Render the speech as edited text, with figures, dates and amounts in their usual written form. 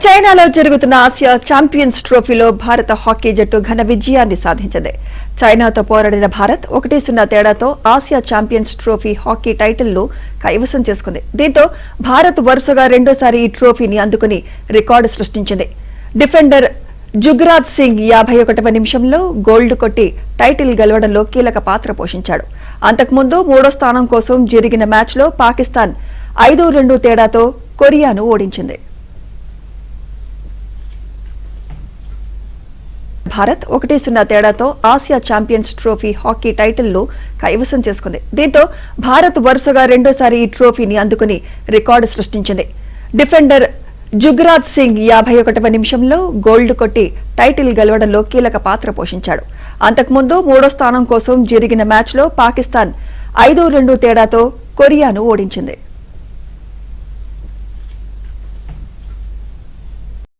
చైనాలో జరుగుతున్న Asia champions ట్రోఫీలో భారత హాకీ జట్టు ఘన విజయాన్ని సాధించింది. చైనాతో పోరాడిన భారత్ 1-0 తేడాతో ఆసియా ఛాంపియన్స్ ట్రోఫీ హాకీ టైటిల్ను కైవసం చేసుకుంది. దీంతో భారత్ వరుసగా రెండోసారి ఈ ట్రోఫీని అందుకుని రికార్డు సృష్టించింది. డిఫెండర్ జుగ్రాజ్ సింగ్ 51వ నిమిషంలో గోల్డ్ కొట్టి టైటిల్ గెలవడంలో కీలక పాత్ర పోషించాడు. అంతకుముందు మూడో స్థానం కోసం జరిగిన మ్యాచ్లో పాకిస్తాన్ 5-2 తేడాతో కొరియాను ఓడించింది. భారత్ 1-0 తేడాతో ఆసియా ఛాంపియన్స్ ట్రోఫీ హాకీ టైటిల్ను కైవసం చేసుకుంది. దీంతో భారత్ వరుసగా రెండోసారి ఈ ట్రోఫీని అందుకుని రికార్డు సృష్టించింది. డిఫెండర్ జుగ్రాజ్ సింగ్ 51వ నిమిషంలో గోల్డ్ కొట్టి టైటిల్ గెలవడంలో కీలక పాత్ర పోషించాడు. అంతకుముందు మూడో స్థానం కోసం జరిగిన మ్యాచ్లో పాకిస్తాన్ 5-2 తేడాతో కొరియాను ఓడించింది.